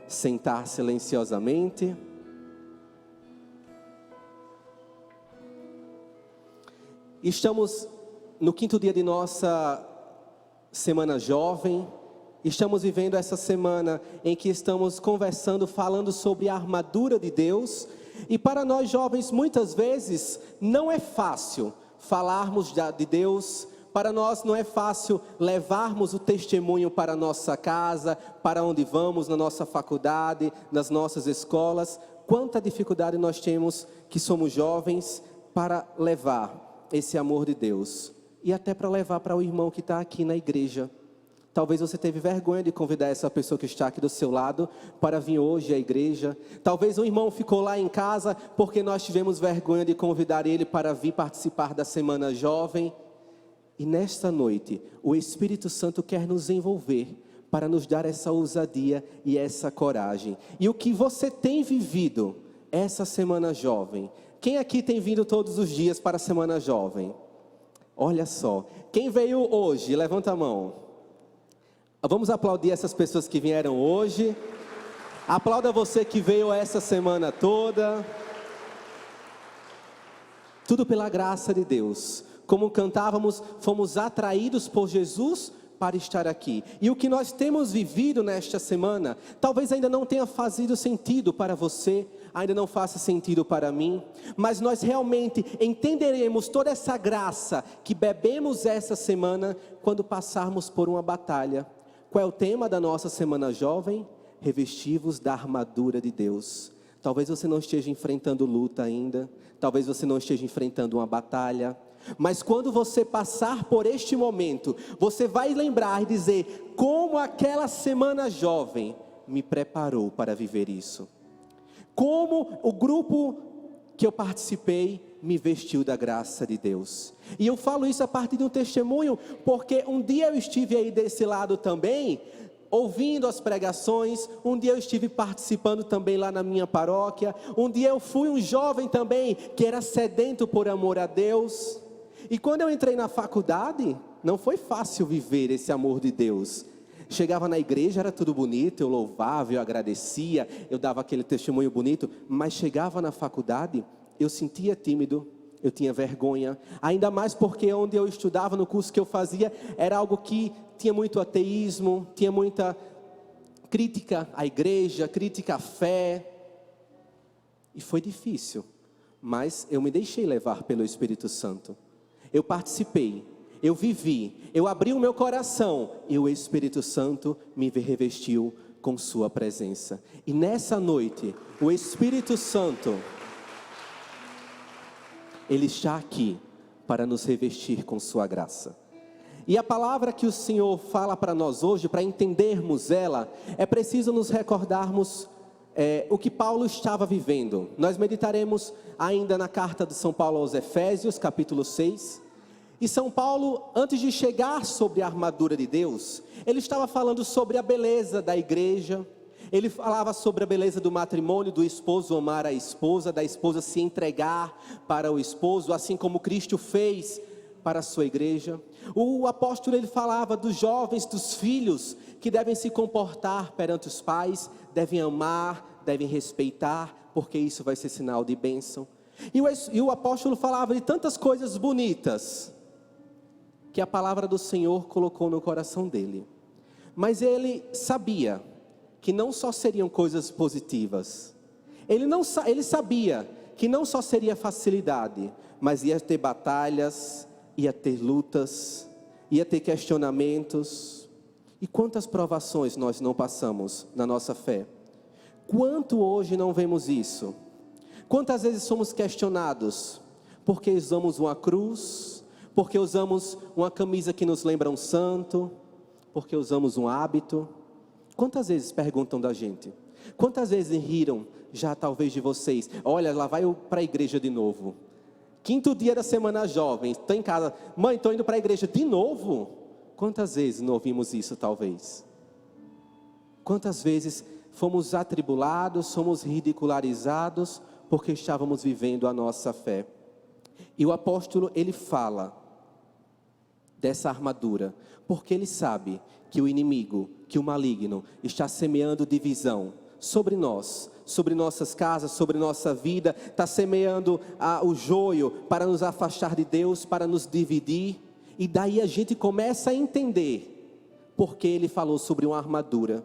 sentar silenciosamente. Estamos no 5º dia de nossa Semana Jovem. Estamos vivendo essa semana em que estamos conversando, falando sobre a armadura de Deus. E para nós jovens, muitas vezes, não é fácil falarmos de Deus. Para nós não é fácil levarmos o testemunho para a nossa casa, para onde vamos, na nossa faculdade, nas nossas escolas. Quanta dificuldade nós temos, que somos jovens, para levar esse amor de Deus. E até para levar para o irmão que está aqui na igreja. Talvez você teve vergonha de convidar essa pessoa que está aqui do seu lado para vir hoje à igreja. Talvez um irmão ficou lá em casa porque nós tivemos vergonha de convidar ele para vir participar da Semana Jovem. E nesta noite, o Espírito Santo quer nos envolver para nos dar essa ousadia e essa coragem. E o que você tem vivido essa Semana Jovem? Quem aqui tem vindo todos os dias para a Semana Jovem? Olha só, quem veio hoje? Levanta a mão. Vamos aplaudir essas pessoas que vieram hoje. Aplauda você que veio essa semana toda. Tudo pela graça de Deus. Como cantávamos, fomos atraídos por Jesus para estar aqui. E o que nós temos vivido nesta semana, talvez ainda não tenha fazido sentido para você, ainda não faça sentido para mim, mas nós realmente entenderemos toda essa graça que bebemos essa semana quando passarmos por uma batalha. Qual é o tema da nossa Semana Jovem? Revestivos da armadura de Deus. Talvez você não esteja enfrentando luta ainda, talvez você não esteja enfrentando uma batalha, mas quando você passar por este momento, você vai lembrar e dizer, como aquela Semana Jovem me preparou para viver isso. Como o grupo que eu participei me vestiu da graça de Deus. E eu falo isso a partir de um testemunho, porque um dia eu estive aí desse lado também, ouvindo as pregações. Um dia eu estive participando também lá na minha paróquia. Um dia eu fui um jovem também, que era sedento por amor a Deus. E quando eu entrei na faculdade, não foi fácil viver esse amor de Deus. Chegava na igreja, era tudo bonito, eu louvava, eu agradecia, eu dava aquele testemunho bonito, mas chegava na faculdade, eu sentia tímido, eu tinha vergonha, ainda mais porque onde eu estudava, no curso que eu fazia, era algo que tinha muito ateísmo, tinha muita crítica à igreja, crítica à fé, e foi difícil, mas eu me deixei levar pelo Espírito Santo. Eu participei, eu vivi, eu abri o meu coração e o Espírito Santo me revestiu com sua presença. E nessa noite, o Espírito Santo, Ele está aqui para nos revestir com sua graça. E a palavra que o Senhor fala para nós hoje, para entendermos ela, é preciso nos recordarmos o que Paulo estava vivendo. Nós meditaremos ainda na carta de São Paulo aos Efésios, capítulo 6. E São Paulo, antes de chegar sobre a armadura de Deus, ele estava falando sobre a beleza da igreja. Ele falava sobre a beleza do matrimônio, do esposo amar a esposa, da esposa se entregar para o esposo, assim como Cristo fez para a sua igreja. O apóstolo, ele falava dos jovens, dos filhos, que devem se comportar perante os pais, devem amar, devem respeitar, porque isso vai ser sinal de bênção. E o apóstolo falava de tantas coisas bonitas, que a palavra do Senhor colocou no coração dele. Mas ele sabia que não só seriam coisas positivas. Ele sabia que não só seria facilidade, mas ia ter batalhas, ia ter lutas, ia ter questionamentos. E quantas provações nós não passamos na nossa fé? Quanto hoje não vemos isso? Quantas vezes somos questionados porque usamos uma cruz, porque usamos uma camisa que nos lembra um santo, porque usamos um hábito? Quantas vezes perguntam da gente? Quantas vezes riram já talvez de vocês? Olha, lá vai eu para a igreja de novo. 5º dia da Semana Jovem, estou em casa. Mãe, estou indo para a igreja de novo? Quantas vezes não ouvimos isso talvez? Quantas vezes fomos atribulados, fomos ridicularizados, porque estávamos vivendo a nossa fé? E o apóstolo, ele fala dessa armadura, porque ele sabe que o inimigo, que o maligno está semeando divisão sobre nós, sobre nossas casas, sobre nossa vida, está semeando o joio para nos afastar de Deus, para nos dividir. E daí a gente começa a entender porque ele falou sobre uma armadura.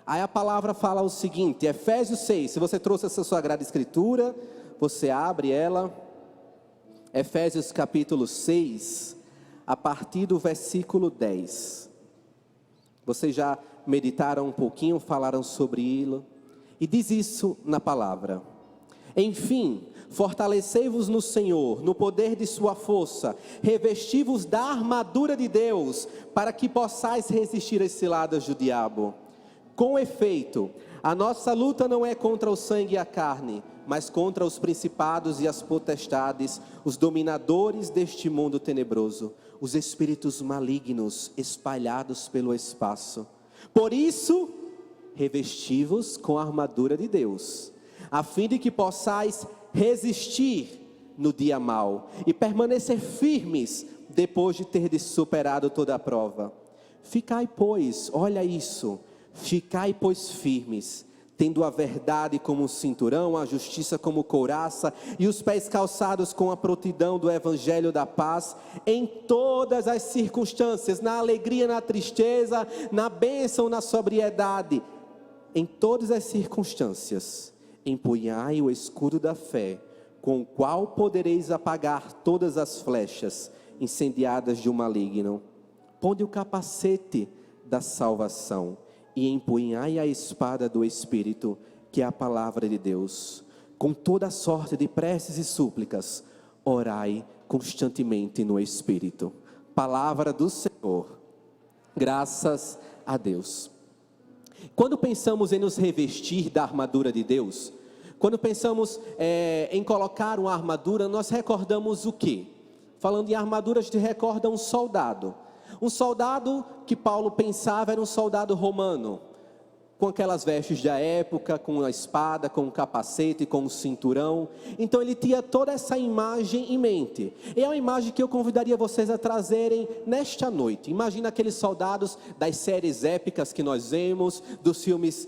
Aí a palavra fala o seguinte, Efésios 6, se você trouxe essa Sagrada Escritura, você abre ela, Efésios capítulo 6, a partir do versículo 10. Vocês já meditaram um pouquinho, falaram sobre ele, e diz isso na palavra: enfim, fortalecei-vos no Senhor, no poder de sua força, revesti-vos da armadura de Deus, para que possais resistir às ciladas do diabo. Com efeito, a nossa luta não é contra o sangue e a carne, mas contra os principados e as potestades, os dominadores deste mundo tenebroso, os espíritos malignos espalhados pelo espaço. Por isso, revesti-vos com a armadura de Deus, a fim de que possais resistir no dia mau e permanecer firmes depois de terdes superado toda a prova. Ficai, pois, olha isso, ficai, pois, firmes, tendo a verdade como cinturão, a justiça como couraça e os pés calçados com a prontidão do evangelho da paz, em todas as circunstâncias, na alegria, na tristeza, na bênção, na sobriedade, em todas as circunstâncias, empunhai o escudo da fé, com o qual podereis apagar todas as flechas incendiadas de um maligno. Ponde o capacete da salvação e empunhai a espada do Espírito, que é a palavra de Deus. Com toda sorte de preces e súplicas, orai constantemente no Espírito. Palavra do Senhor. Graças a Deus. Quando pensamos em nos revestir da armadura de Deus, quando pensamos em colocar uma armadura, nós recordamos o quê? Falando em armadura, a gente recorda um soldado. Um soldado que Paulo pensava era um soldado romano, com aquelas vestes da época, com a espada, com o capacete, com o cinturão. Então ele tinha toda essa imagem em mente. E é uma imagem que eu convidaria vocês a trazerem nesta noite. Imagina aqueles soldados das séries épicas que nós vemos, dos filmes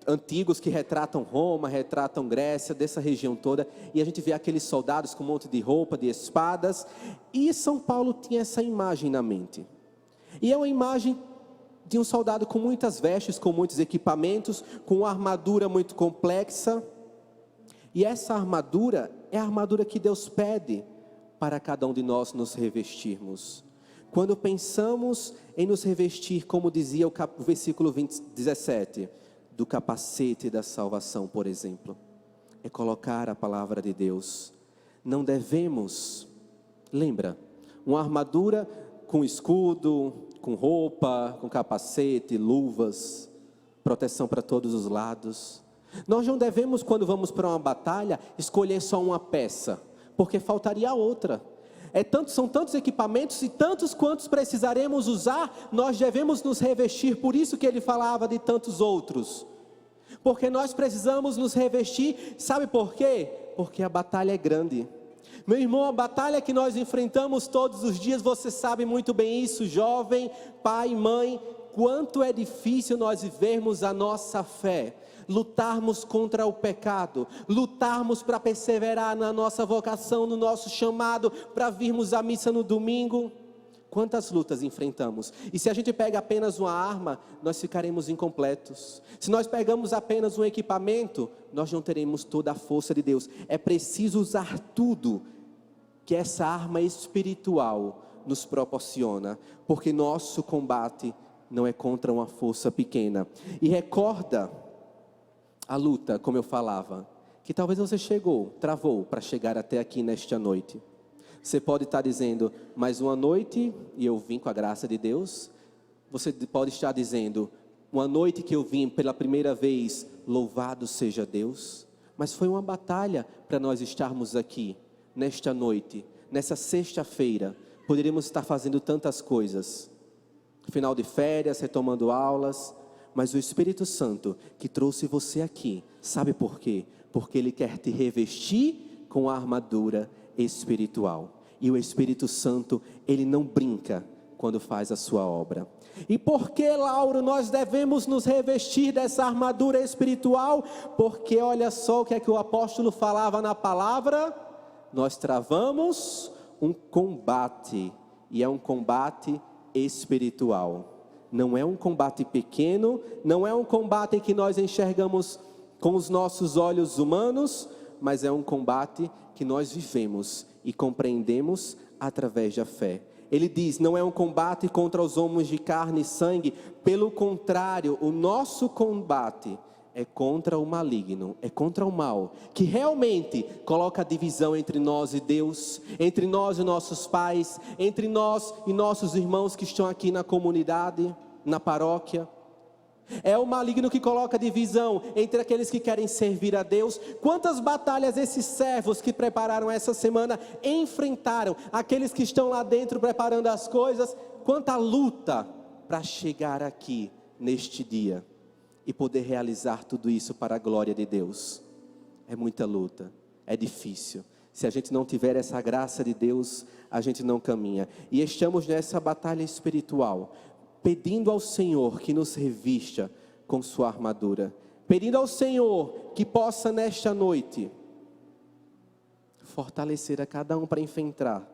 antigos que retratam Roma, retratam Grécia, dessa região toda, e a gente vê aqueles soldados com um monte de roupa, de espadas, e São Paulo tinha essa imagem na mente. E é uma imagem de um soldado com muitas vestes, com muitos equipamentos, com uma armadura muito complexa, e essa armadura é a armadura que Deus pede para cada um de nós nos revestirmos. Quando pensamos em nos revestir, como dizia o versículo 17, do capacete da salvação, por exemplo, é colocar a palavra de Deus. Não devemos, lembra, uma armadura com escudo, com roupa, com capacete, luvas, proteção para todos os lados. Nós não devemos, quando vamos para uma batalha, escolher só uma peça, porque faltaria outra. São tantos equipamentos e tantos quantos precisaremos usar, nós devemos nos revestir. Por isso que ele falava de tantos outros, porque nós precisamos nos revestir. Sabe por quê? Porque a batalha é grande. Meu irmão, a batalha que nós enfrentamos todos os dias, você sabe muito bem isso, jovem, pai, mãe, quanto é difícil nós vivermos a nossa fé, lutarmos contra o pecado, lutarmos para perseverar na nossa vocação, no nosso chamado, para virmos à missa no domingo. Quantas lutas enfrentamos? E se a gente pega apenas uma arma, nós ficaremos incompletos. Se nós pegamos apenas um equipamento, nós não teremos toda a força de Deus. É preciso usar tudo que essa arma espiritual nos proporciona, porque nosso combate não é contra uma força pequena. E recorda a luta, como eu falava, que talvez você travou para chegar até aqui nesta noite. Você pode estar dizendo, mais uma noite e eu vim com a graça de Deus. Você pode estar dizendo, uma noite que eu vim pela primeira vez, louvado seja Deus. Mas foi uma batalha para nós estarmos aqui, nesta noite, nessa sexta-feira. Poderíamos estar fazendo tantas coisas. Final de férias, retomando aulas. Mas o Espírito Santo que trouxe você aqui, sabe por quê? Porque Ele quer te revestir com a armadura espiritual. E o Espírito Santo, ele não brinca quando faz a sua obra. E por que, Lauro, nós devemos nos revestir dessa armadura espiritual? Porque olha só o que é que o apóstolo falava na palavra: nós travamos um combate, e é um combate espiritual. Não é um combate pequeno, não é um combate que nós enxergamos com os nossos olhos humanos, mas é um combate que nós vivemos e compreendemos através da fé. Ele diz, não é um combate contra os homens de carne e sangue, pelo contrário, o nosso combate é contra o maligno, é contra o mal, que realmente coloca a divisão entre nós e Deus, entre nós e nossos pais, entre nós e nossos irmãos que estão aqui na comunidade, na paróquia. É o maligno que coloca divisão entre aqueles que querem servir a Deus. Quantas batalhas esses servos que prepararam essa semana enfrentaram, aqueles que estão lá dentro preparando as coisas, quanta luta para chegar aqui neste dia e poder realizar tudo isso para a glória de Deus. É muita luta, é difícil. Se a gente não tiver essa graça de Deus, a gente não caminha. E estamos nessa batalha espiritual, pedindo ao Senhor que nos revista com sua armadura, pedindo ao Senhor que possa nesta noite fortalecer a cada um para enfrentar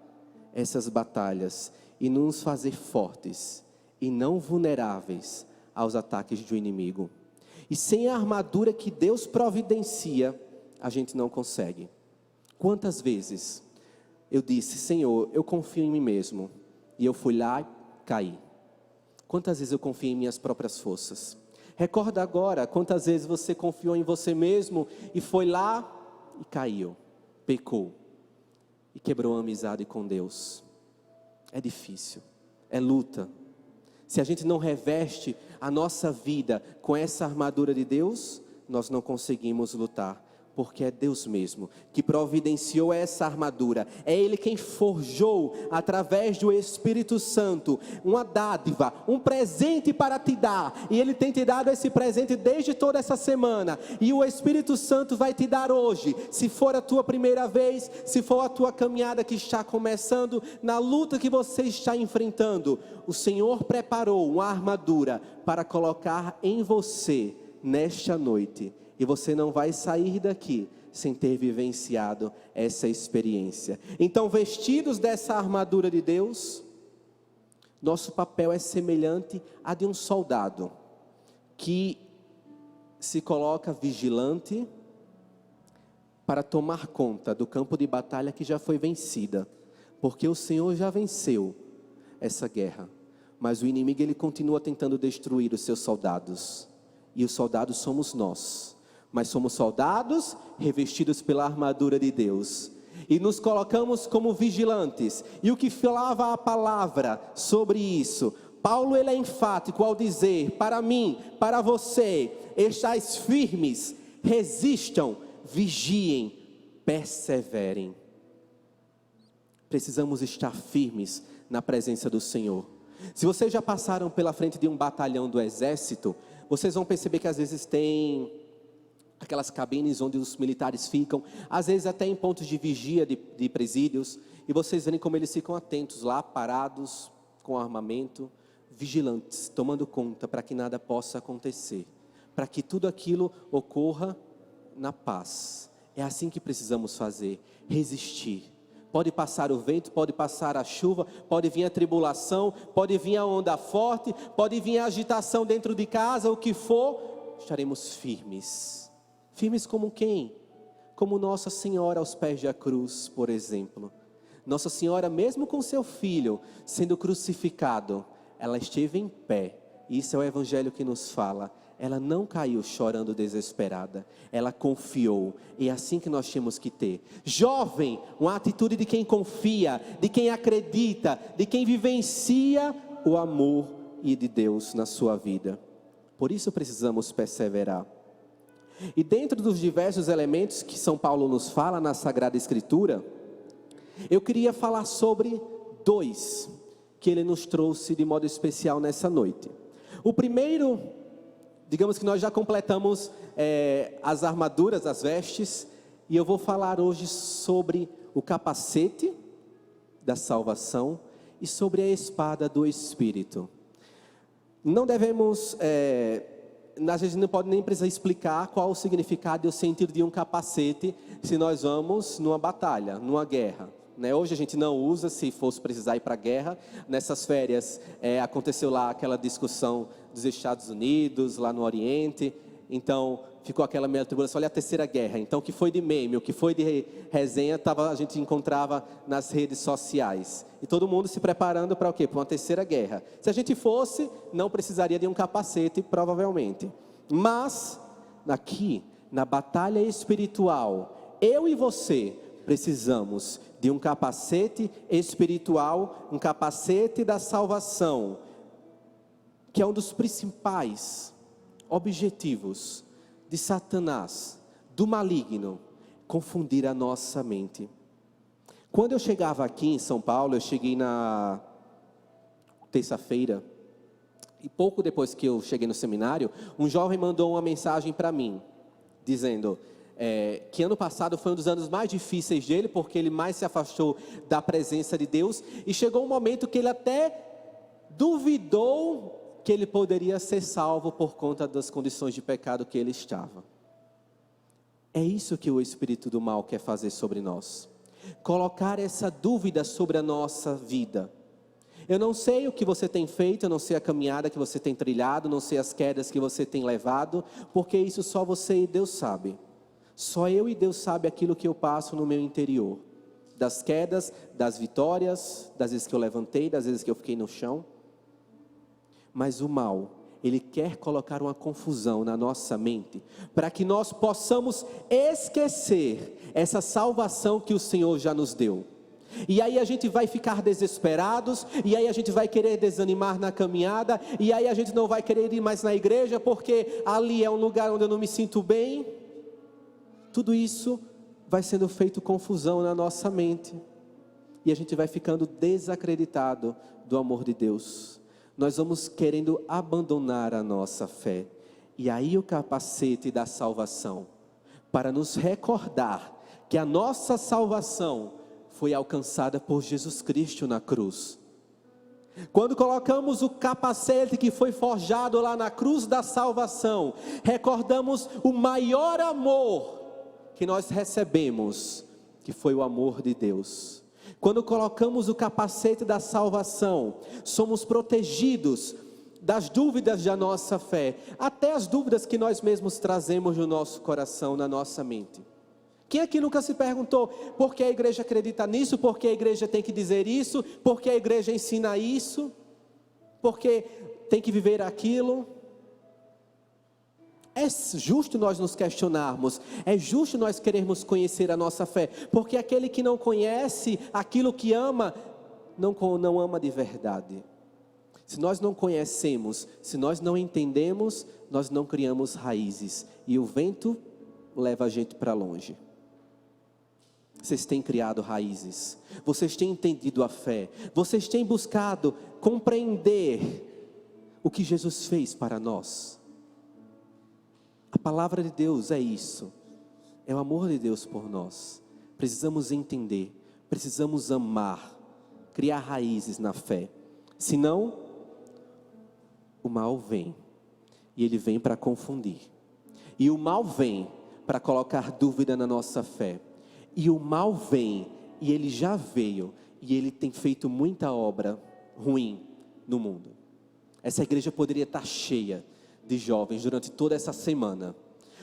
essas batalhas e nos fazer fortes e não vulneráveis aos ataques do inimigo. E sem a armadura que Deus providencia, a gente não consegue. Quantas vezes eu disse, Senhor, eu confio em mim mesmo, e eu fui lá e caí. Quantas vezes eu confiei em minhas próprias forças? Recorda agora, quantas vezes você confiou em você mesmo e foi lá e caiu, pecou e quebrou a amizade com Deus. É difícil, é luta. Se a gente não reveste a nossa vida com essa armadura de Deus, nós não conseguimos lutar. Porque é Deus mesmo que providenciou essa armadura. É Ele quem forjou através do Espírito Santo uma dádiva, um presente para te dar. E Ele tem te dado esse presente desde toda essa semana. E o Espírito Santo vai te dar hoje. Se for a tua primeira vez, se for a tua caminhada que está começando, na luta que você está enfrentando, o Senhor preparou uma armadura para colocar em você nesta noite. E você não vai sair daqui sem ter vivenciado essa experiência. Então, vestidos dessa armadura de Deus, nosso papel é semelhante a de um soldado que se coloca vigilante para tomar conta do campo de batalha que já foi vencida, porque o Senhor já venceu essa guerra, mas o inimigo ele continua tentando destruir os seus soldados, e os soldados somos nós. Mas somos soldados revestidos pela armadura de Deus. E nos colocamos como vigilantes. E o que falava a palavra sobre isso? Paulo ele é enfático ao dizer, para mim, para você, estais firmes, resistam, vigiem, perseverem. Precisamos estar firmes na presença do Senhor. Se vocês já passaram pela frente de um batalhão do exército, vocês vão perceber que às vezes tem aquelas cabines onde os militares ficam, às vezes até em pontos de vigia de presídios, e vocês verem como eles ficam atentos lá, parados, com armamento, vigilantes, tomando conta para que nada possa acontecer, para que tudo aquilo ocorra na paz. É assim que precisamos fazer, resistir. Pode passar o vento, pode passar a chuva, pode vir a tribulação, pode vir a onda forte, pode vir a agitação dentro de casa, o que for, estaremos firmes. Firmes como quem? Como Nossa Senhora aos pés da cruz, por exemplo. Nossa Senhora, mesmo com seu filho sendo crucificado, ela esteve em pé. Isso é o Evangelho que nos fala. Ela não caiu chorando desesperada. Ela confiou. E é assim que nós temos que ter. Jovem, uma atitude de quem confia, de quem acredita, de quem vivencia o amor de Deus na sua vida. Por isso precisamos perseverar. E dentro dos diversos elementos que São Paulo nos fala na Sagrada Escritura, eu queria falar sobre 2 que ele nos trouxe de modo especial nessa noite. O primeiro, digamos que nós já completamos as armaduras, as vestes, e eu vou falar hoje sobre o capacete da salvação e sobre a espada do Espírito. Não devemos, a gente não pode nem precisar explicar qual o significado e o sentido de um capacete se nós vamos numa batalha, numa guerra. Hoje a gente não usa, se fosse precisar ir para a guerra. Nessas férias aconteceu lá aquela discussão dos Estados Unidos, lá no Oriente. Então ficou aquela meia tribulação, olha a terceira guerra. Então o que foi de meme, o que foi de resenha, a gente encontrava nas redes sociais. E todo mundo se preparando para o quê? Para uma terceira guerra. Se a gente fosse, não precisaria de um capacete, provavelmente. Mas, aqui, na batalha espiritual, eu e você precisamos de um capacete espiritual, um capacete da salvação, que é um dos principais objetivos de Satanás, do maligno, confundir a nossa mente. Quando eu chegava aqui em São Paulo, eu cheguei na terça-feira, e pouco depois que eu cheguei no seminário, um jovem mandou uma mensagem para mim, dizendo que ano passado foi um dos anos mais difíceis dele, porque ele mais se afastou da presença de Deus, e chegou um momento que ele até duvidou que ele poderia ser salvo por conta das condições de pecado que ele estava. É isso que o espírito do mal quer fazer sobre nós, colocar essa dúvida sobre a nossa vida. Eu não sei o que você tem feito, eu não sei a caminhada que você tem trilhado, não sei as quedas que você tem levado, porque isso só você e Deus sabe. Só eu e Deus sabe aquilo que eu passo no meu interior, das quedas, das vitórias, das vezes que eu levantei, das vezes que eu fiquei no chão. Mas o mal, ele quer colocar uma confusão na nossa mente, para que nós possamos esquecer essa salvação que o Senhor já nos deu. E aí a gente vai ficar desesperados, e aí a gente vai querer desanimar na caminhada, e aí a gente não vai querer ir mais na igreja, porque ali é um lugar onde eu não me sinto bem. Tudo isso vai sendo feito confusão na nossa mente, e a gente vai ficando desacreditado do amor de Deus. Nós vamos querendo abandonar a nossa fé, e aí o capacete da salvação, para nos recordar que a nossa salvação foi alcançada por Jesus Cristo na cruz. Quando colocamos o capacete que foi forjado lá na cruz da salvação, recordamos o maior amor que nós recebemos, que foi o amor de Deus. Quando colocamos o capacete da salvação, somos protegidos das dúvidas da nossa fé, até as dúvidas que nós mesmos trazemos no nosso coração, na nossa mente. Quem aqui nunca se perguntou, por que a igreja acredita nisso, por que a igreja tem que dizer isso, por que a igreja ensina isso, por que tem que viver aquilo? É justo nós nos questionarmos, é justo nós querermos conhecer a nossa fé, porque aquele que não conhece aquilo que ama, não ama de verdade. Se nós não conhecemos, se nós não entendemos, nós não criamos raízes, e o vento leva a gente para longe. Vocês têm criado raízes, vocês têm entendido a fé, vocês têm buscado compreender o que Jesus fez para nós. A palavra de Deus é isso, é o amor de Deus por nós. Precisamos entender, precisamos amar, criar raízes na fé. Senão, o mal vem, e ele vem para confundir. E o mal vem para colocar dúvida na nossa fé. E o mal vem, e ele já veio, e ele tem feito muita obra ruim no mundo. Essa igreja poderia estar cheia de jovens durante toda essa semana,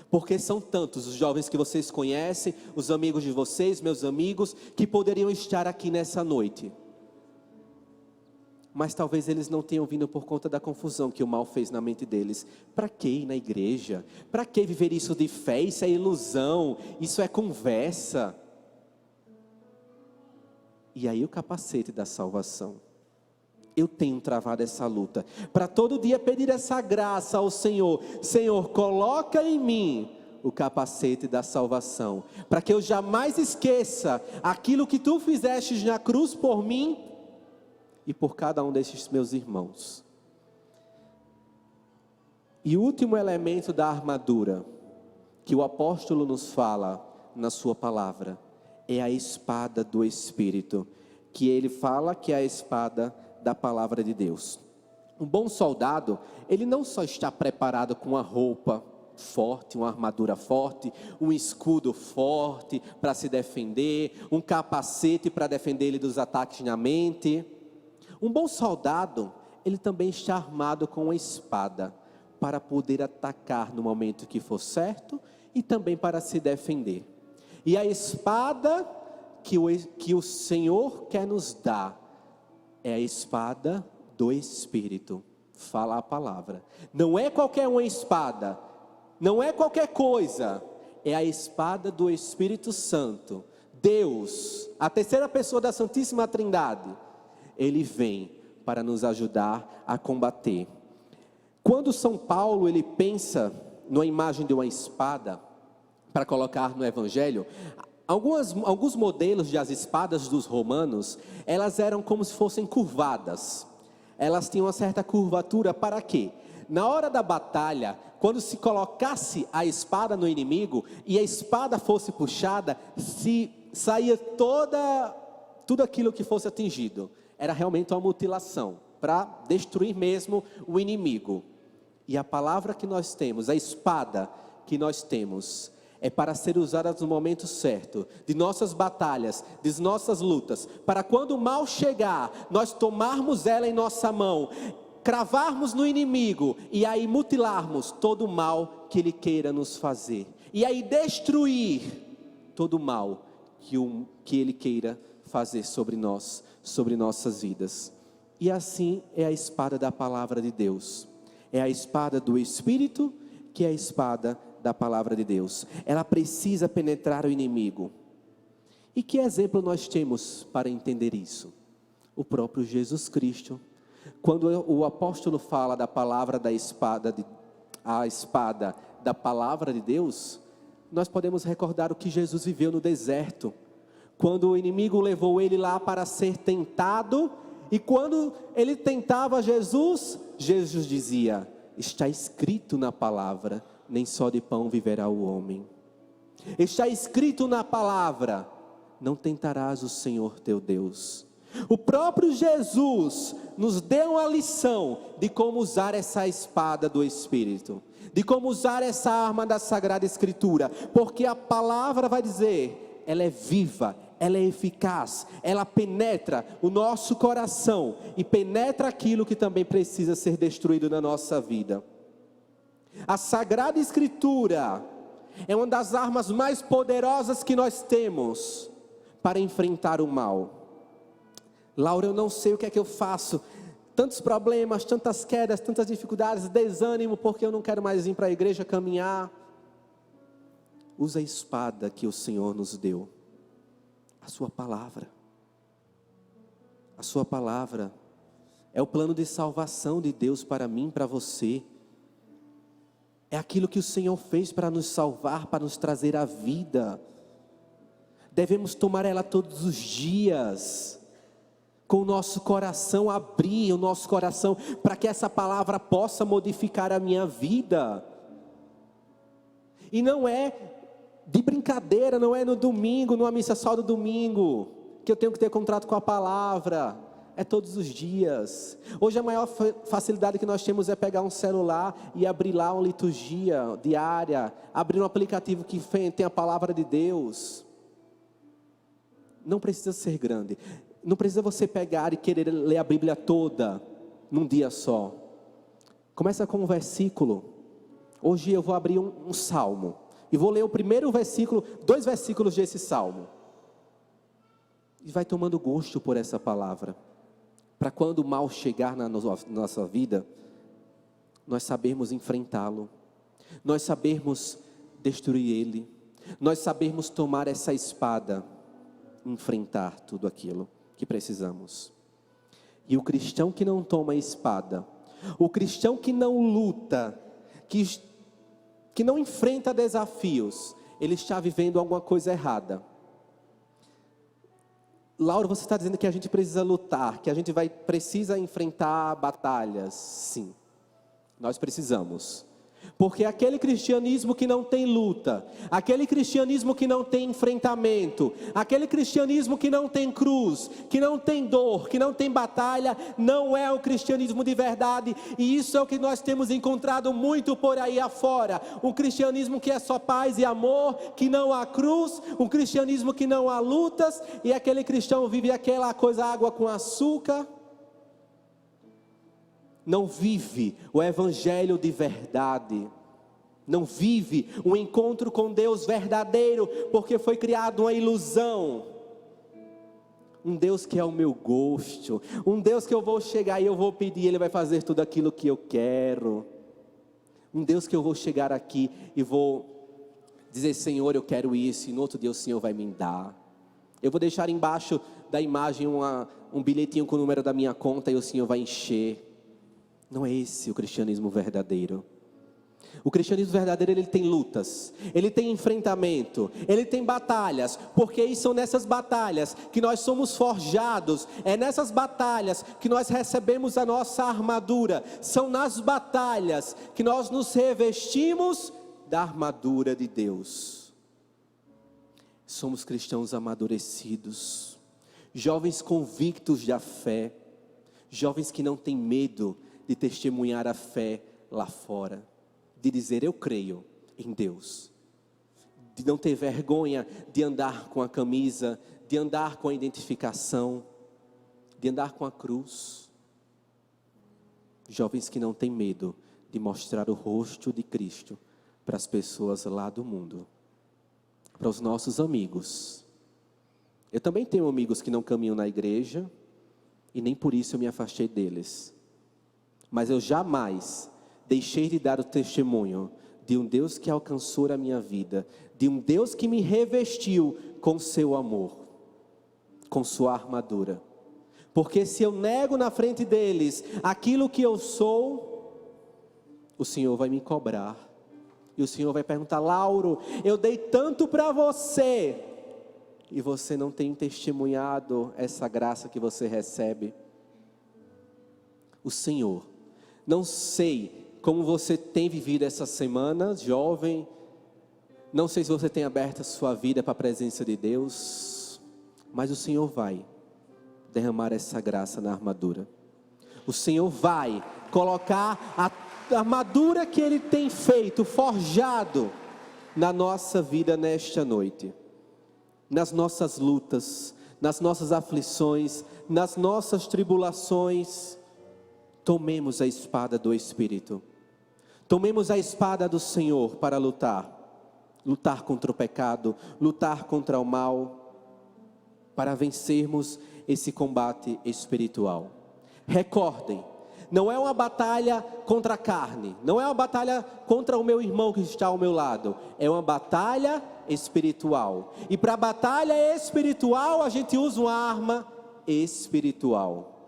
porque são tantos os jovens que vocês conhecem, os amigos de vocês, meus amigos, que poderiam estar aqui nessa noite, mas talvez eles não tenham vindo por conta da confusão que o mal fez na mente deles. Para que ir na igreja? Para que viver isso de fé? Isso é ilusão, isso é conversa. E aí o capacete da salvação. Eu tenho travado essa luta, para todo dia pedir essa graça ao Senhor. Senhor, coloca em mim o capacete da salvação, para que eu jamais esqueça aquilo que Tu fizeste na cruz por mim e por cada um desses meus irmãos. E o último elemento da armadura, que o apóstolo nos fala na sua palavra, é a espada do Espírito, que ele fala que é a espada da palavra de Deus. Um bom soldado, ele não só está preparado com uma roupa forte, uma armadura forte, um escudo forte para se defender, um capacete para defender ele dos ataques na mente. Um bom soldado, ele também está armado com uma espada para poder atacar no momento que for certo e também para se defender. E a espada que o Senhor quer nos dar é a espada do Espírito. Fala a palavra. Não é qualquer uma espada, não é qualquer coisa, é a espada do Espírito Santo. Deus, a terceira pessoa da Santíssima Trindade, ele vem para nos ajudar a combater. Quando São Paulo ele pensa numa imagem de uma espada para colocar no Evangelho, alguns modelos das espadas dos romanos, elas eram como se fossem curvadas. Elas tinham uma certa curvatura para quê? Na hora da batalha, quando se colocasse a espada no inimigo e a espada fosse puxada, se saía tudo aquilo que fosse atingido. Era realmente uma mutilação, para destruir mesmo o inimigo. E a palavra que nós temos, a espada que nós temos, é para ser usada no momento certo, de nossas batalhas, de nossas lutas, para quando o mal chegar, nós tomarmos ela em nossa mão, cravarmos no inimigo, e aí mutilarmos todo o mal que ele queira nos fazer, e aí destruir todo o mal que ele queira fazer sobre nós, sobre nossas vidas. E assim é a espada da palavra de Deus, é a espada do Espírito, que é a espada da palavra de Deus. Ela precisa penetrar o inimigo. E que exemplo nós temos para entender isso? O próprio Jesus Cristo. Quando o apóstolo fala da palavra da espada, a espada da palavra de Deus, nós podemos recordar o que Jesus viveu no deserto, quando o inimigo levou ele lá para ser tentado, e quando ele tentava Jesus, Jesus dizia: está escrito na palavra, nem só de pão viverá o homem. Está escrito na palavra, não tentarás o Senhor teu Deus. O próprio Jesus nos deu uma lição de como usar essa espada do Espírito, de como usar essa arma da Sagrada Escritura, porque a palavra vai dizer, ela é viva, ela é eficaz, ela penetra o nosso coração e penetra aquilo que também precisa ser destruído na nossa vida. A Sagrada Escritura é uma das armas mais poderosas que nós temos para enfrentar o mal. Laura, eu não sei o que é que eu faço, tantos problemas, tantas quedas, tantas dificuldades, desânimo, porque eu não quero mais ir para a igreja caminhar. Usa a espada que o Senhor nos deu, a sua palavra. A sua palavra é o plano de salvação de Deus para mim, para você. É aquilo que o Senhor fez para nos salvar, para nos trazer a vida. Devemos tomar ela todos os dias, com o nosso coração, abrir o nosso coração, para que essa palavra possa modificar a minha vida. E não é de brincadeira, não é no domingo, numa missa só do domingo, que eu tenho que ter contrato com a palavra. É todos os dias. Hoje a maior facilidade que nós temos é pegar um celular e abrir lá uma liturgia diária, abrir um aplicativo que tem a palavra de Deus. Não precisa ser grande, não precisa você pegar e querer ler a Bíblia toda num dia só. Começa com um versículo. Hoje eu vou abrir um salmo e vou ler o primeiro versículo, 2 versículos desse salmo, e vai tomando gosto por essa palavra, para quando o mal chegar na nossa vida, nós sabermos enfrentá-lo, nós sabermos destruir ele, nós sabermos tomar essa espada, enfrentar tudo aquilo que precisamos. E o cristão que não toma a espada, o cristão que não luta, que não enfrenta desafios, ele está vivendo alguma coisa errada. Laura, você está dizendo que a gente precisa lutar, que a gente precisa enfrentar batalhas. Sim, nós precisamos. Porque aquele cristianismo que não tem luta, aquele cristianismo que não tem enfrentamento, aquele cristianismo que não tem cruz, que não tem dor, que não tem batalha, não é o cristianismo de verdade. E isso é o que nós temos encontrado muito por aí afora. Um cristianismo que é só paz e amor, que não há cruz, um cristianismo que não há lutas, e aquele cristão vive aquela coisa água com açúcar. Não vive o evangelho de verdade, não vive um encontro com Deus verdadeiro, porque foi criada uma ilusão. Um Deus que é o meu gosto, um Deus que eu vou chegar e eu vou pedir, Ele vai fazer tudo aquilo que eu quero. Um Deus que eu vou chegar aqui e vou dizer: Senhor, eu quero isso, e no outro dia o Senhor vai me dar. Eu vou deixar embaixo da imagem um bilhetinho com o número da minha conta e o Senhor vai encher. Não é esse o cristianismo verdadeiro. O cristianismo verdadeiro, ele tem lutas, ele tem enfrentamento, ele tem batalhas, porque são nessas batalhas que nós somos forjados, é nessas batalhas que nós recebemos a nossa armadura, são nas batalhas que nós nos revestimos da armadura de Deus. Somos cristãos amadurecidos, jovens convictos da fé, jovens que não têm medo de testemunhar a fé lá fora, de dizer: eu creio em Deus, de não ter vergonha de andar com a camisa, de andar com a identificação, de andar com a cruz. Jovens que não têm medo de mostrar o rosto de Cristo para as pessoas lá do mundo, para os nossos amigos. Eu também tenho amigos que não caminham na igreja, e nem por isso eu me afastei deles. Mas eu jamais deixei de dar o testemunho de um Deus que alcançou a minha vida, de um Deus que me revestiu com seu amor, com sua armadura. Porque se eu nego na frente deles aquilo que eu sou, o Senhor vai me cobrar. E o Senhor vai perguntar: Lauro, eu dei tanto para você, e você não tem testemunhado essa graça que você recebe. O Senhor, não sei como você tem vivido essa semana, jovem, não sei se você tem aberto a sua vida para a presença de Deus, mas o Senhor vai derramar essa graça na armadura. O Senhor vai colocar a armadura que Ele tem feito, forjado na nossa vida nesta noite, nas nossas lutas, nas nossas aflições, nas nossas tribulações. Tomemos a espada do Espírito, tomemos a espada do Senhor para lutar contra o pecado, lutar contra o mal, para vencermos esse combate espiritual. Recordem, não é uma batalha contra a carne, não é uma batalha contra o meu irmão que está ao meu lado, é uma batalha espiritual. E para a batalha espiritual a gente usa uma arma espiritual.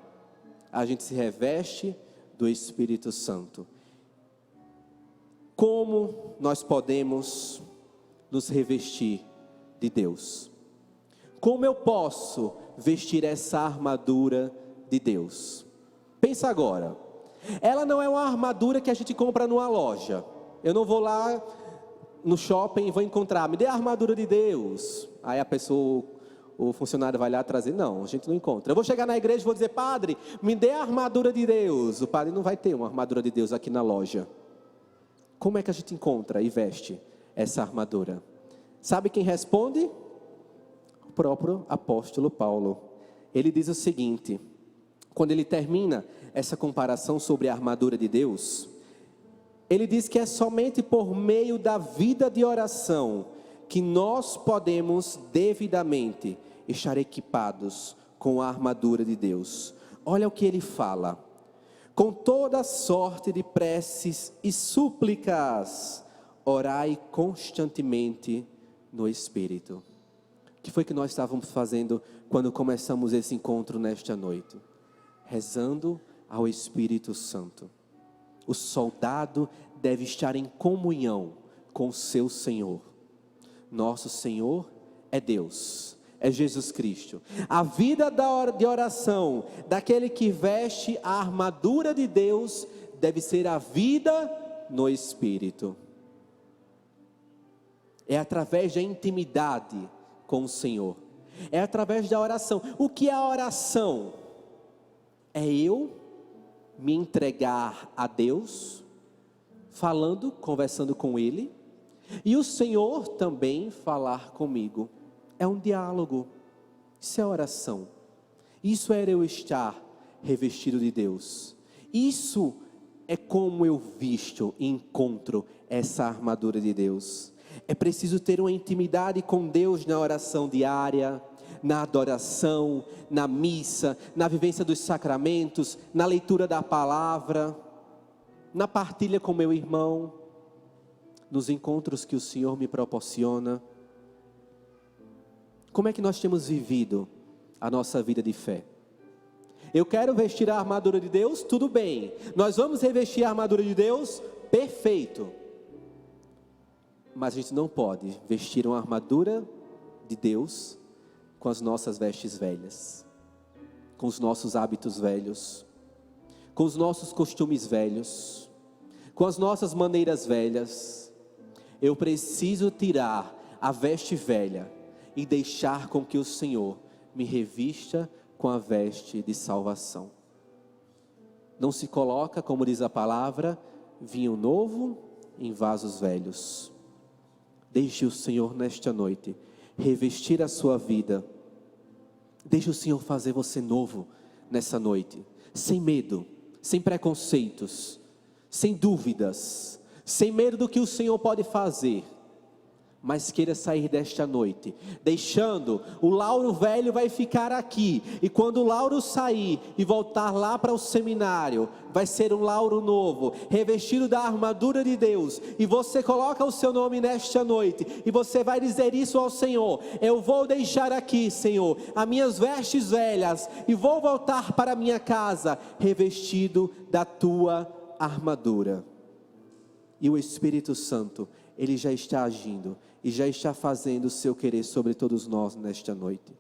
A gente se reveste do Espírito Santo. Como nós podemos nos revestir de Deus? Como eu posso vestir essa armadura de Deus? Pensa agora, ela não é uma armadura que a gente compra numa loja. Eu não vou lá no shopping e vou encontrar: me dê a armadura de Deus. Aí a pessoa, o funcionário vai lá trazer. Não, a gente não encontra. Eu vou chegar na igreja e vou dizer: padre, me dê a armadura de Deus. O padre não vai ter uma armadura de Deus aqui na loja. Como é que a gente encontra e veste essa armadura? Sabe quem responde? O próprio apóstolo Paulo. Ele diz o seguinte, quando ele termina essa comparação sobre a armadura de Deus, ele diz que é somente por meio da vida de oração que nós podemos devidamente estar equipados com a armadura de Deus. Olha o que ele fala: com toda sorte de preces e súplicas, orai constantemente no Espírito. O que foi que nós estávamos fazendo quando começamos esse encontro nesta noite? Rezando ao Espírito Santo. O soldado deve estar em comunhão com o seu Senhor. Nosso Senhor é Deus, é Jesus Cristo. A vida de oração daquele que veste a armadura de Deus deve ser a vida no Espírito. É através da intimidade com o Senhor. É através da oração. O que é a oração? É eu me entregar a Deus, falando, conversando com Ele, e o Senhor também falar comigo. É um diálogo. Isso é oração. Isso é eu estar revestido de Deus. Isso é como eu visto e encontro essa armadura de Deus. É preciso ter uma intimidade com Deus na oração diária, na adoração, na missa, na vivência dos sacramentos, na leitura da palavra, na partilha com meu irmão, nos encontros que o Senhor me proporciona. Como é que nós temos vivido a nossa vida de fé? Eu quero vestir a armadura de Deus, tudo bem. Nós vamos revestir a armadura de Deus, perfeito. Mas a gente não pode vestir uma armadura de Deus com as nossas vestes velhas, com os nossos hábitos velhos, com os nossos costumes velhos, com as nossas maneiras velhas. Eu preciso tirar a veste velha e deixar com que o Senhor me revista com a veste de salvação. Não se coloca, como diz a palavra, vinho novo em vasos velhos. Deixe o Senhor nesta noite revestir a sua vida. Deixe o Senhor fazer você novo nessa noite, sem medo, sem preconceitos, sem dúvidas, sem medo do que o Senhor pode fazer. Mas queira sair desta noite, deixando o Lauro velho vai ficar aqui, e quando o Lauro sair e voltar lá para o seminário, vai ser um Lauro novo, revestido da armadura de Deus, e você coloca o seu nome nesta noite, e você vai dizer isso ao Senhor: eu vou deixar aqui, Senhor, as minhas vestes velhas, e vou voltar para a minha casa, revestido da tua armadura. E o Espírito Santo, Ele já está agindo e já está fazendo o seu querer sobre todos nós nesta noite.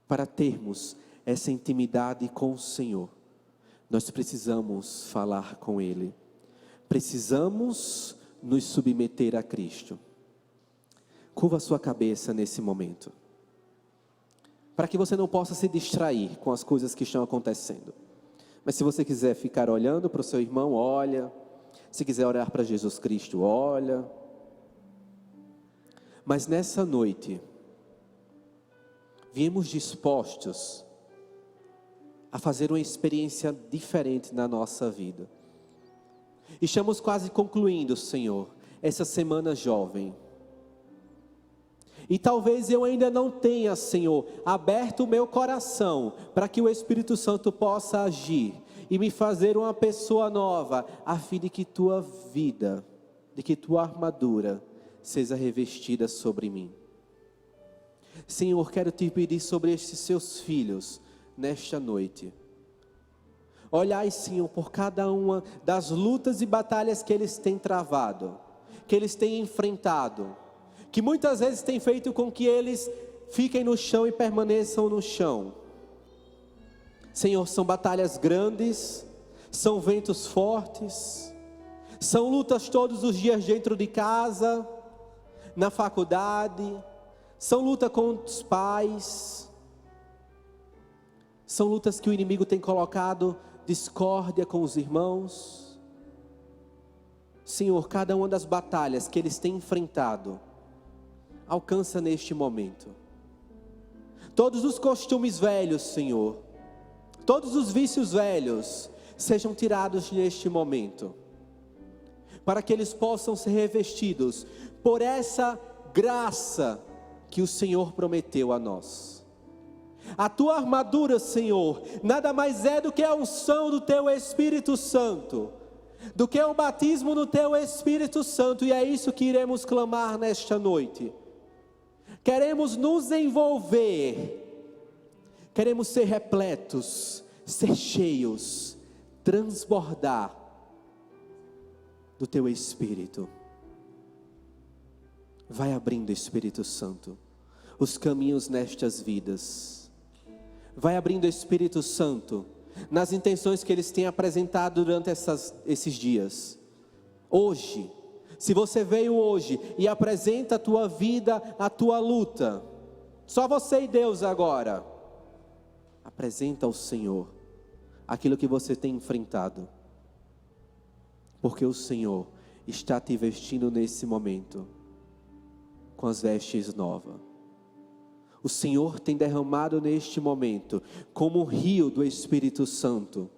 Para termos essa intimidade com o Senhor, nós precisamos falar com Ele. Precisamos nos submeter a Cristo. Curva a sua cabeça nesse momento, para que você não possa se distrair com as coisas que estão acontecendo. Mas se você quiser ficar olhando para o seu irmão, olha. Se quiser orar para Jesus Cristo, olha. Mas nessa noite, viemos dispostos a fazer uma experiência diferente na nossa vida. E estamos quase concluindo, Senhor, essa semana jovem. E talvez eu ainda não tenha, Senhor, aberto o meu coração para que o Espírito Santo possa agir e me fazer uma pessoa nova, a fim de que tua vida, de que tua armadura seja revestida sobre mim. Senhor, quero te pedir sobre estes seus filhos nesta noite. Olhai, Senhor, por cada uma das lutas e batalhas que eles têm travado, que eles têm enfrentado, que muitas vezes tem feito com que eles fiquem no chão e permaneçam no chão. Senhor, são batalhas grandes, são ventos fortes, são lutas todos os dias dentro de casa, na faculdade, são lutas com os pais, são lutas que o inimigo tem colocado discórdia com os irmãos. Senhor, cada uma das batalhas que eles têm enfrentado, alcança neste momento. Todos os costumes velhos, Senhor, todos os vícios velhos, sejam tirados neste momento, para que eles possam ser revestidos por essa graça que o Senhor prometeu a nós. A tua armadura, Senhor, nada mais é do que a unção do teu Espírito Santo, do que o batismo do teu Espírito Santo, e é isso que iremos clamar nesta noite. Queremos nos envolver, queremos ser repletos, ser cheios, transbordar do teu Espírito. Vai abrindo, Espírito Santo, os caminhos nestas vidas. Vai abrindo, Espírito Santo, nas intenções que eles têm apresentado durante esses dias. Hoje, se você veio hoje e apresenta a tua vida, a tua luta, só você e Deus agora, apresenta ao Senhor aquilo que você tem enfrentado, porque o Senhor está te vestindo nesse momento com as vestes novas. O Senhor tem derramado neste momento como um rio do Espírito Santo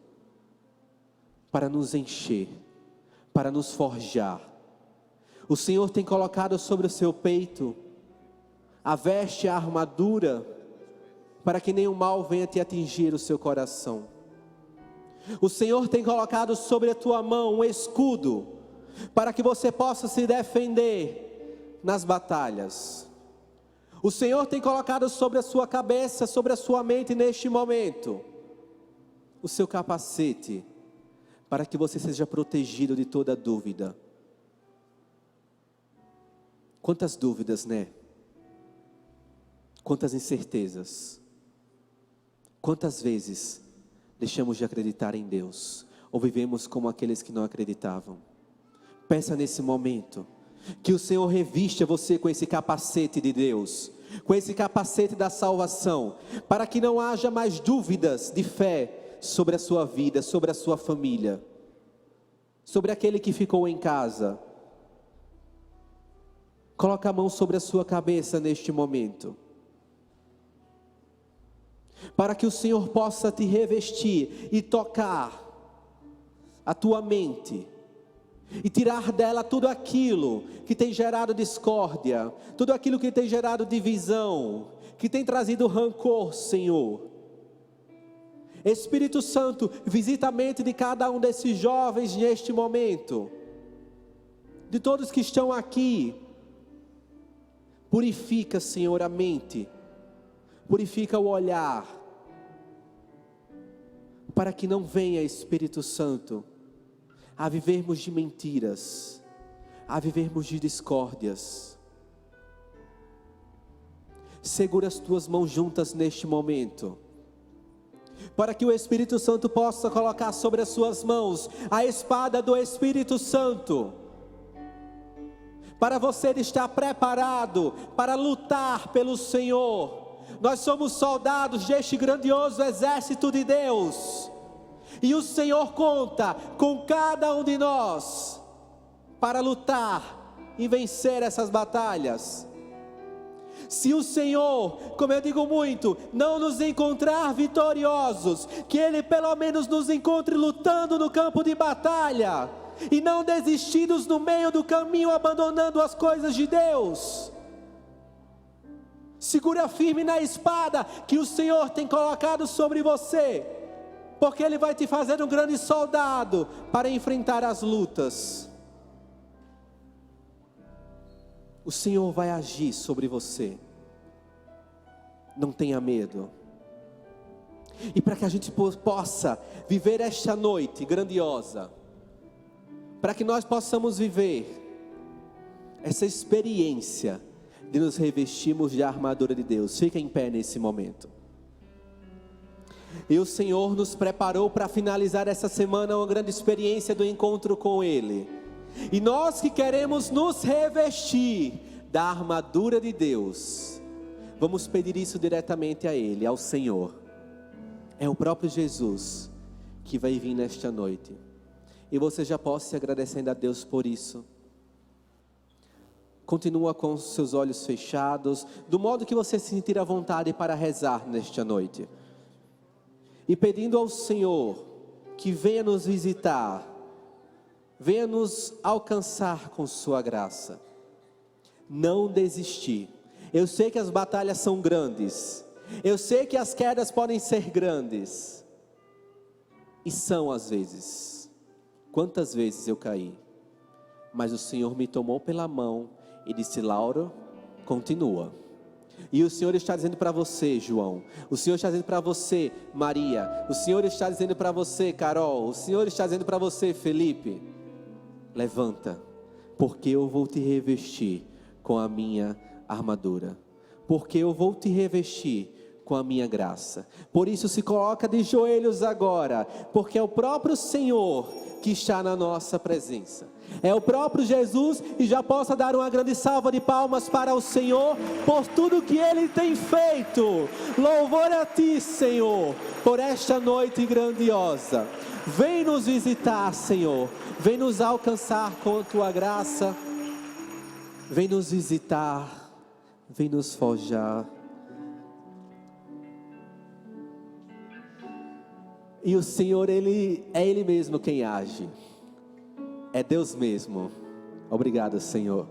para nos encher, para nos forjar. O Senhor tem colocado sobre o seu peito a veste, a armadura, para que nenhum mal venha te atingir o seu coração. O Senhor tem colocado sobre a tua mão um escudo, para que você possa se defender nas batalhas. O Senhor tem colocado sobre a sua cabeça, sobre a sua mente neste momento, o seu capacete, para que você seja protegido de toda dúvida. Quantas dúvidas, né? Quantas incertezas. Quantas vezes deixamos de acreditar em Deus, ou vivemos como aqueles que não acreditavam. Peça nesse momento, que o Senhor revista você com esse capacete de Deus, com esse capacete da salvação, para que não haja mais dúvidas de fé sobre a sua vida, sobre a sua família, sobre aquele que ficou em casa. Coloca a mão sobre a sua cabeça neste momento, para que o Senhor possa te revestir e tocar a tua mente, e tirar dela tudo aquilo que tem gerado discórdia, tudo aquilo que tem gerado divisão, que tem trazido rancor, Senhor. Espírito Santo, visita a mente de cada um desses jovens neste momento, de todos que estão aqui. Purifica, Senhor, a mente, purifica o olhar, para que não venha, Espírito Santo, a vivermos de mentiras, a vivermos de discórdias. Segura as tuas mãos juntas neste momento, para que o Espírito Santo possa colocar sobre as suas mãos a espada do Espírito Santo, para você estar preparado para lutar pelo Senhor. Nós somos soldados deste grandioso exército de Deus, e o Senhor conta com cada um de nós para lutar e vencer essas batalhas. Se o Senhor, como eu digo muito, não nos encontrar vitoriosos, que Ele pelo menos nos encontre lutando no campo de batalha, e não desistidos no meio do caminho, abandonando as coisas de Deus. Segura firme na espada que o Senhor tem colocado sobre você, porque Ele vai te fazer um grande soldado para enfrentar as lutas. O Senhor vai agir sobre você. Não tenha medo. E para que a gente possa viver esta noite grandiosa, para que nós possamos viver essa experiência de nos revestirmos de armadura de Deus, fica em pé nesse momento. E o Senhor nos preparou para finalizar essa semana uma grande experiência do encontro com Ele. E nós que queremos nos revestir da armadura de Deus, vamos pedir isso diretamente a Ele, ao Senhor. É o próprio Jesus que vai vir nesta noite. E você já pode se agradecendo a Deus por isso. Continua com os seus olhos fechados, do modo que você se sentir à vontade para rezar nesta noite. E pedindo ao Senhor que venha nos visitar, venha nos alcançar com sua graça. Não desistir. Eu sei que as batalhas são grandes, eu sei que as quedas podem ser grandes, e são às vezes. Quantas vezes eu caí, mas o Senhor me tomou pela mão e disse: Lauro, continua. E o Senhor está dizendo para você, João, o Senhor está dizendo para você, Maria, o Senhor está dizendo para você, Carol, o Senhor está dizendo para você, Felipe: levanta, porque eu vou te revestir com a minha armadura, porque eu vou te revestir com a minha graça. Por isso se coloca de joelhos agora, porque é o próprio Senhor que está na nossa presença. É o próprio Jesus, e já possa dar uma grande salva de palmas para o Senhor por tudo que Ele tem feito. Louvor a Ti, Senhor, por esta noite grandiosa. Vem nos visitar, Senhor. Vem nos alcançar com a Tua graça. Vem nos visitar. Vem nos forjar. E o Senhor, Ele é Ele mesmo quem age. É Deus mesmo. Obrigado, Senhor.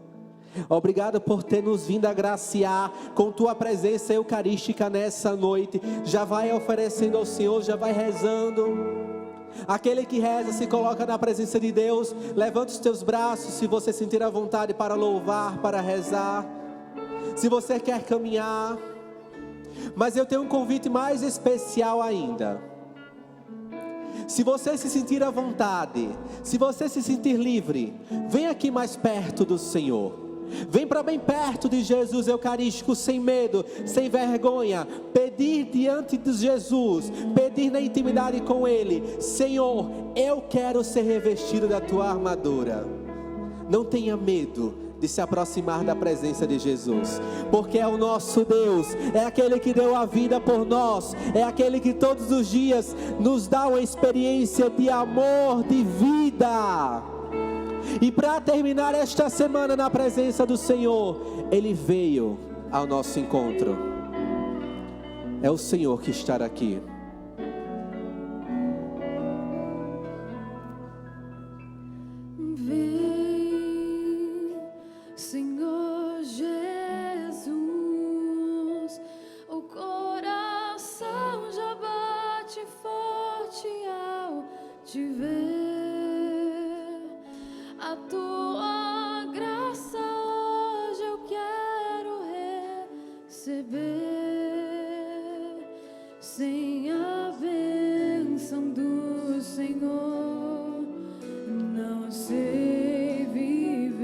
Obrigado por ter nos vindo agraciar com Tua presença eucarística nessa noite. Já vai oferecendo ao Senhor, já vai rezando. Aquele que reza se coloca na presença de Deus. Levanta os teus braços se você sentir a vontade para louvar, para rezar. Se você quer caminhar. Mas eu tenho um convite mais especial ainda. Se você se sentir à vontade, se você se sentir livre, vem aqui mais perto do Senhor. Vem para bem perto de Jesus eucarístico, sem medo, sem vergonha. Pedir diante de Jesus, pedir na intimidade com Ele: Senhor, eu quero ser revestido da Tua armadura. Não tenha medo de se aproximar da presença de Jesus, porque é o nosso Deus, é aquele que deu a vida por nós, é aquele que todos os dias nos dá uma experiência de amor, de vida. E para terminar esta semana na presença do Senhor, Ele veio ao nosso encontro. É o Senhor que está aqui. Senhor Jesus, o coração já bate forte ao te ver. A Tua graça hoje eu quero receber. Sem a bênção do Senhor, não sei viver.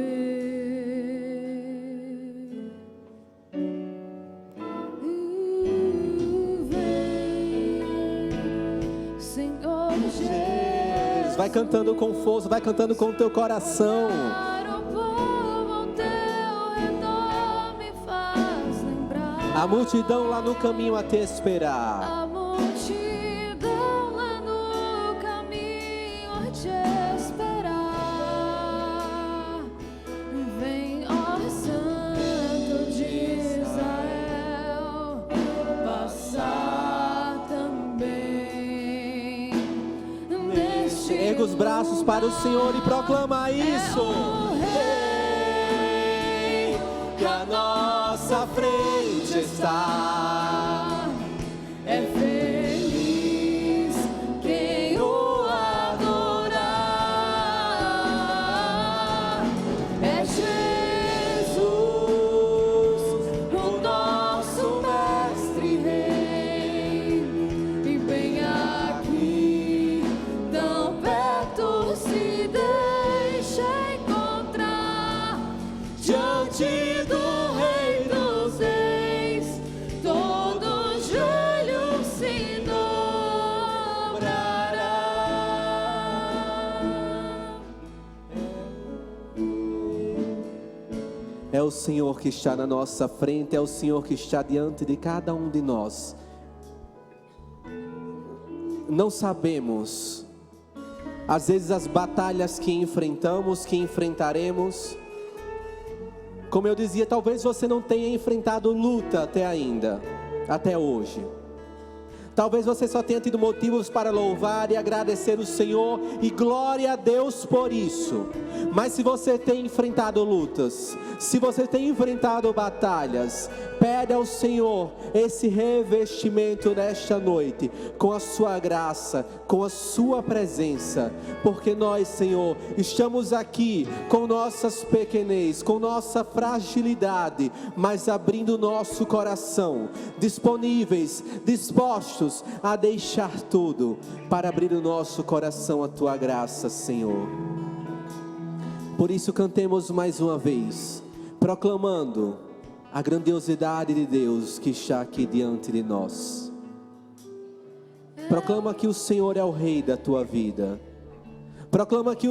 Senhor Jesus, vai cantando com força, vai cantando com o teu coração. o povo ao teu redor me faz lembrar. A multidão lá no caminho a te esperar. A multidão lá no caminho a te esperar. Vem, ó Santo de Israel, passar também neste. Erga os braços para o Senhor e proclama isso. Rei Que a nossa frente está. é feliz quem o adorar. É Jesus, o nosso mestre e rei. E bem aqui, tão perto, se deixa encontrar diante do Rei dos Reis. Todo joelho se dobrará. É o Senhor que está na nossa frente, é o Senhor que está diante de cada um de nós. Não sabemos, às vezes, as batalhas que enfrentamos, que enfrentaremos. Como eu dizia, talvez você não tenha enfrentado luta até hoje. Talvez você só tenha tido motivos para louvar e agradecer o Senhor, e glória a Deus por isso. Mas se você tem enfrentado lutas, se você tem enfrentado batalhas, pede ao Senhor esse revestimento nesta noite, com a sua graça, com a sua presença. Porque nós, Senhor, estamos aqui com nossas pequenez, com nossa fragilidade, mas abrindo nosso coração, disponíveis, dispostos a deixar tudo para abrir o nosso coração à Tua graça, Senhor. Por isso cantemos mais uma vez, proclamando: a grandiosidade de Deus que está aqui diante de nós. Proclama que o Senhor é o Rei da tua vida. Proclama que